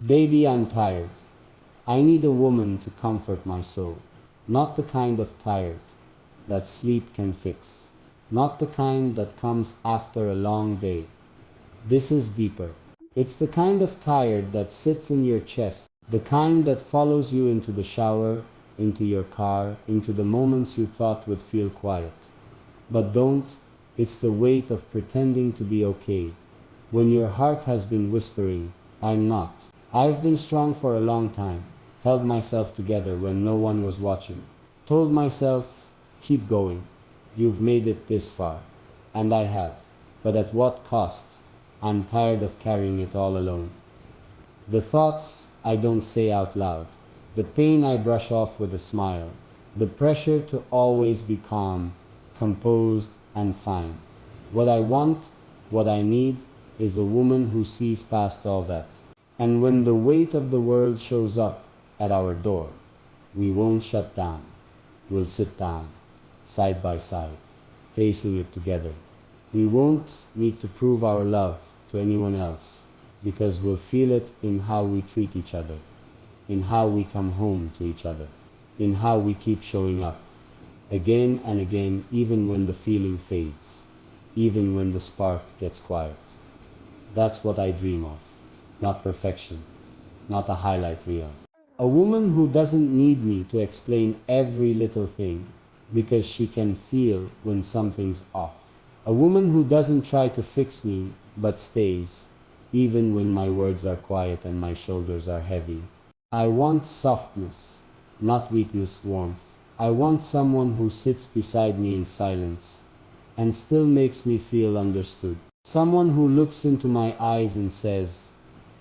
Baby, I'm tired. I need a woman to comfort my soul. Not the kind of tired that sleep can fix. Not the kind that comes after a long day. This is deeper. It's the kind of tired that sits in your chest. The kind that follows you into the shower, into your car, into the moments you thought would feel quiet. But don't. It's the weight of pretending to be okay. When your heart has been whispering, I'm not. I've been strong for a long time. Held myself together when no one was watching. Told myself, keep going. You've made it this far. And I have. But at what cost? I'm tired of carrying it all alone. The thoughts I don't say out loud. The pain I brush off with a smile. The pressure to always be calm, composed, and fine. What I want, what I need, is a woman who sees past all that. And when the weight of the world shows up at our door, we won't shut down. We'll sit down, side by side, facing it together. We won't need to prove our love to anyone else, because we'll feel it in how we treat each other, in how we come home to each other, in how we keep showing up, again and again, even when the feeling fades, even when the spark gets quiet. That's what I dream of. Not perfection, not a highlight reel. A woman who doesn't need me to explain every little thing because she can feel when something's off. A woman who doesn't try to fix me but stays even when my words are quiet and my shoulders are heavy. I want softness, not weakness, warmth. I want someone who sits beside me in silence and still makes me feel understood. Someone who looks into my eyes and says,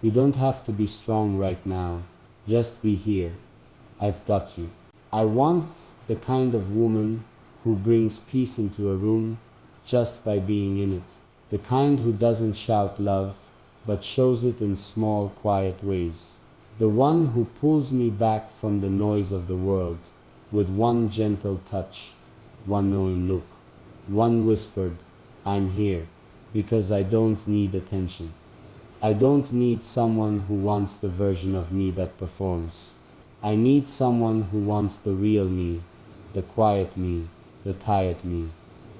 you don't have to be strong right now. Just be here. I've got you. I want the kind of woman who brings peace into a room just by being in it. The kind who doesn't shout love, but shows it in small, quiet ways. The one who pulls me back from the noise of the world with one gentle touch, one knowing look, one whispered, I'm here, because I don't need attention. I don't need someone who wants the version of me that performs. I need someone who wants the real me, the quiet me, the tired me,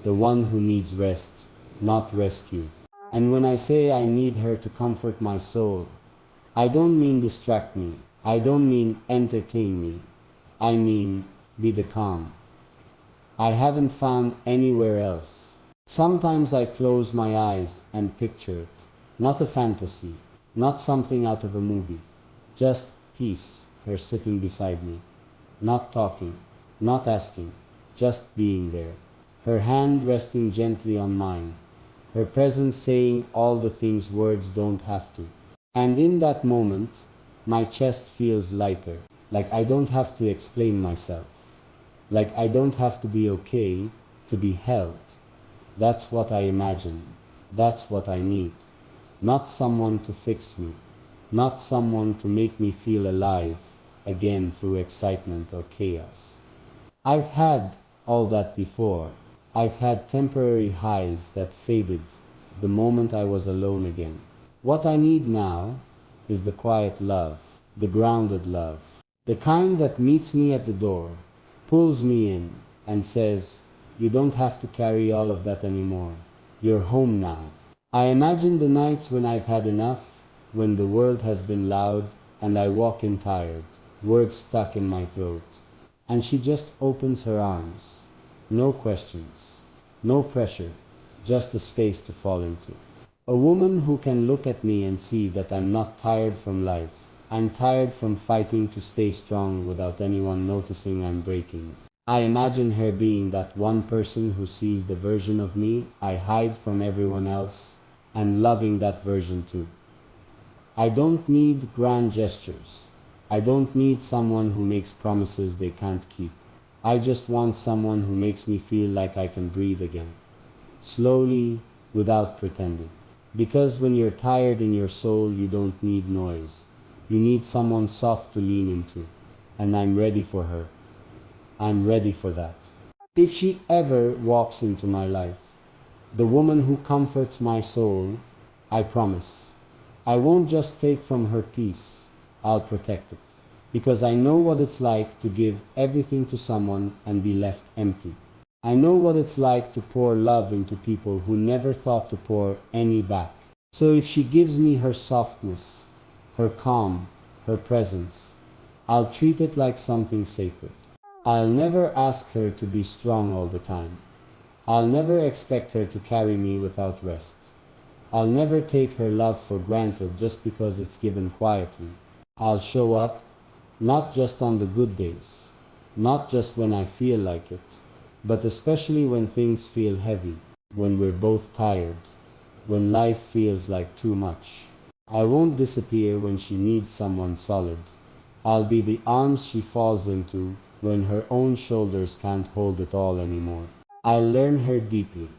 the one who needs rest, not rescue. And when I say I need her to comfort my soul, I don't mean distract me. I don't mean entertain me. I mean be the calm I haven't found anywhere else. Sometimes I close my eyes and picture it. Not a fantasy, not something out of a movie. Just peace, her sitting beside me. Not talking, not asking, just being there. Her hand resting gently on mine. Her presence saying all the things words don't have to. And in that moment, my chest feels lighter. Like I don't have to explain myself. Like I don't have to be okay to be held. That's what I imagine. That's what I need. Not someone to fix me. Not someone to make me feel alive again through excitement or chaos. I've had all that before. I've had temporary highs that faded the moment I was alone again. What I need now is the quiet love, the grounded love, the kind that meets me at the door, pulls me in, and says, you don't have to carry all of that anymore. You're home now. I imagine the nights when I've had enough, when the world has been loud and I walk in tired, words stuck in my throat, and she just opens her arms. No questions, no pressure, just a space to fall into. A woman who can look at me and see that I'm not tired from life. I'm tired from fighting to stay strong without anyone noticing I'm breaking. I imagine her being that one person who sees the version of me I hide from everyone else and loving that version too. I don't need grand gestures. I don't need someone who makes promises they can't keep. I just want someone who makes me feel like I can breathe again. Slowly, without pretending. Because when you're tired in your soul, you don't need noise. You need someone soft to lean into. And I'm ready for her. I'm ready for that. If she ever walks into my life, the woman who comforts my soul, I promise, I won't just take from her peace. I'll protect it. Because I know what it's like to give everything to someone and be left empty. I know what it's like to pour love into people who never thought to pour any back. So if she gives me her softness, her calm, her presence, I'll treat it like something sacred. I'll never ask her to be strong all the time. I'll never expect her to carry me without rest. I'll never take her love for granted just because it's given quietly. I'll show up, not just on the good days, not just when I feel like it, but especially when things feel heavy, when we're both tired, when life feels like too much. I won't disappear when she needs someone solid. I'll be the arms she falls into when her own shoulders can't hold it all anymore. I'll learn her deeply.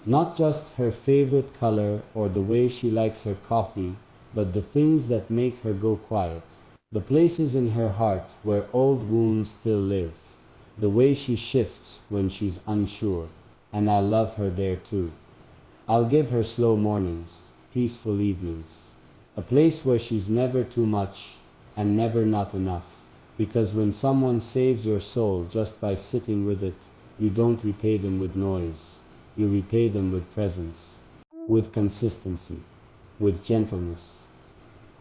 Not just her favorite color or the way she likes her coffee, but the things that make her go quiet. The places in her heart where old wounds still live. The way she shifts when she's unsure. And I love her there too. I'll give her slow mornings, peaceful evenings. A place where she's never too much and never not enough. Because when someone saves your soul just by sitting with it, you don't repay them with noise. You repay them with presence, with consistency, with gentleness.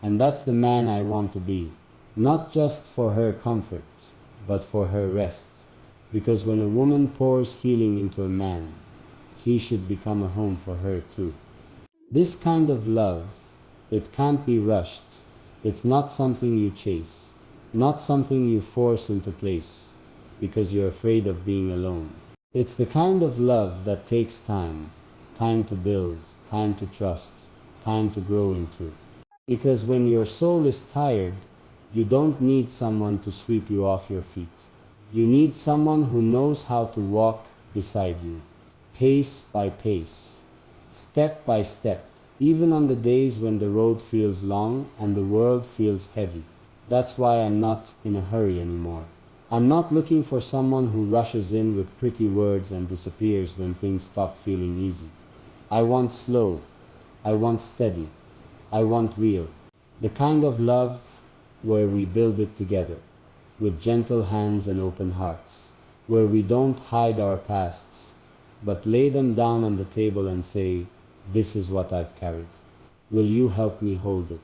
And that's the man I want to be. Not just for her comfort, but for her rest. Because when a woman pours healing into a man, he should become a home for her too. This kind of love, it can't be rushed. It's not something you chase, not something you force into place because you're afraid of being alone. It's the kind of love that takes time, time to build, time to trust, time to grow into. Because when your soul is tired, you don't need someone to sweep you off your feet. You need someone who knows how to walk beside you, pace by pace, step by step, even on the days when the road feels long and the world feels heavy. That's why I'm not in a hurry anymore. I'm not looking for someone who rushes in with pretty words and disappears when things stop feeling easy. I want slow. I want steady. I want real. The kind of love where we build it together, with gentle hands and open hearts, where we don't hide our pasts, but lay them down on the table and say, this is what I've carried. Will you help me hold it?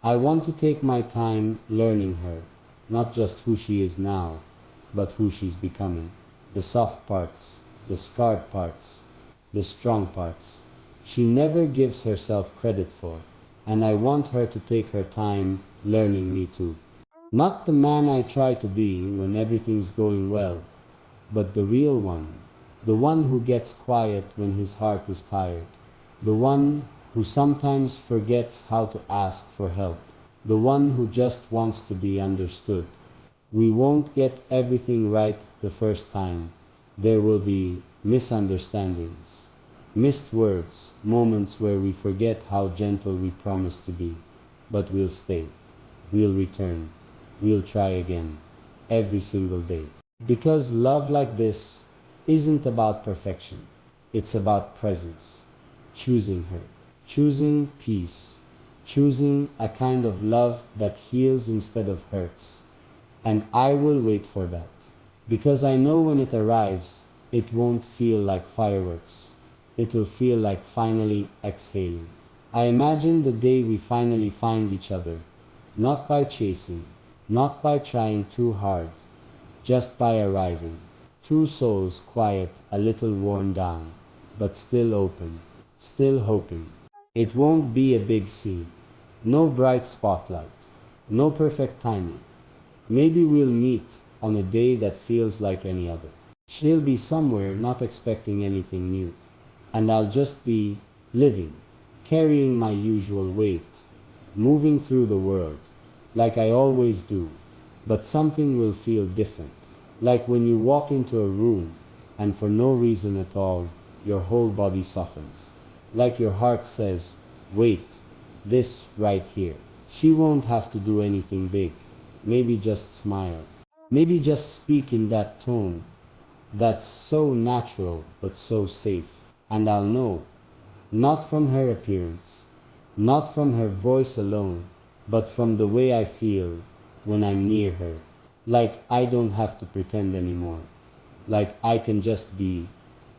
I want to take my time learning her, not just who she is now, but who she's becoming. The soft parts, the scarred parts, the strong parts. She never gives herself credit for, and I want her to take her time learning me too. Not the man I try to be when everything's going well, but the real one. The one who gets quiet when his heart is tired. The one who sometimes forgets how to ask for help. The one who just wants to be understood. We won't get everything right the first time. There will be misunderstandings, missed words, moments where we forget how gentle we promised to be. But we'll stay. We'll return. We'll try again. Every single day. Because love like this isn't about perfection. It's about presence. Choosing her. Choosing peace. Choosing a kind of love that heals instead of hurts. And I will wait for that. Because I know when it arrives, it won't feel like fireworks. It'll feel like finally exhaling. I imagine the day we finally find each other. Not by chasing. Not by trying too hard. Just by arriving. Two souls quiet, a little worn down. But still open. Still hoping. It won't be a big scene. No bright spotlight. No perfect timing. Maybe we'll meet on a day that feels like any other. She'll be somewhere not expecting anything new. And I'll just be living, carrying my usual weight, moving through the world, like I always do. But something will feel different. Like when you walk into a room and for no reason at all, your whole body softens. Like your heart says, wait, this right here. She won't have to do anything big. Maybe just smile. Maybe just speak in that tone that's so natural but so safe. And I'll know, not from her appearance, not from her voice alone, but from the way I feel when I'm near her. Like I don't have to pretend anymore. Like I can just be,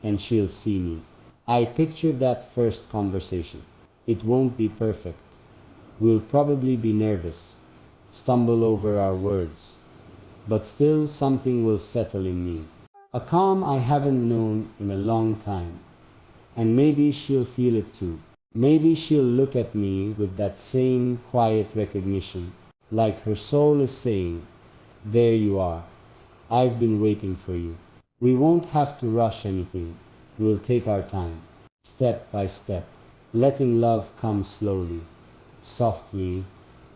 and she'll see me. I picture that first conversation. It won't be perfect. We'll probably be nervous, stumble over our words, but still something will settle in me. A calm I haven't known in a long time. And maybe she'll feel it too. Maybe she'll look at me with that same quiet recognition, like her soul is saying, "There you are. I've been waiting for you." We won't have to rush anything. We'll take our time, step by step, letting love come slowly, softly,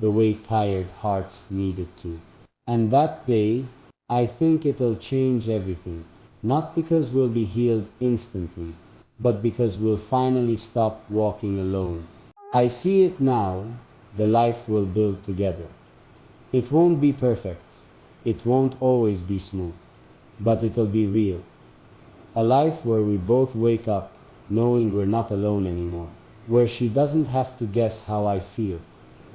the way tired hearts need it to. And that day, I think it'll change everything. Not because we'll be healed instantly, but because we'll finally stop walking alone. I see it now, the life we'll build together. It won't be perfect. It won't always be smooth, but it'll be real. A life where we both wake up knowing we're not alone anymore. Where she doesn't have to guess how I feel.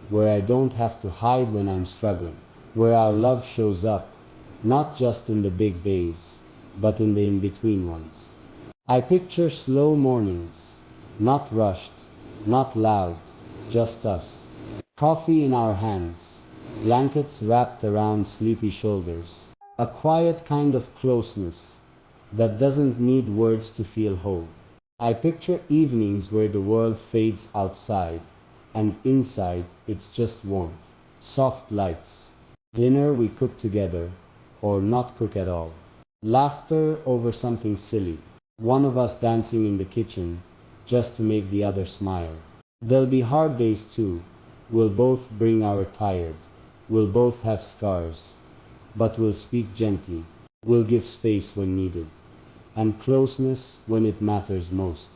Where I don't have to hide when I'm struggling. Where our love shows up, not just in the big days, but in the in-between ones. I picture slow mornings, not rushed, not loud, just us. Coffee in our hands, blankets wrapped around sleepy shoulders. A quiet kind of closeness that doesn't need words to feel whole. I picture evenings where the world fades outside, and inside it's just warmth, soft lights, dinner we cook together, or not cook at all. Laughter over something silly, one of us dancing in the kitchen just to make the other smile. There'll be hard days too. We'll both bring our tired. We'll both have scars. But we'll speak gently. We'll give space when needed. And closeness when it matters most.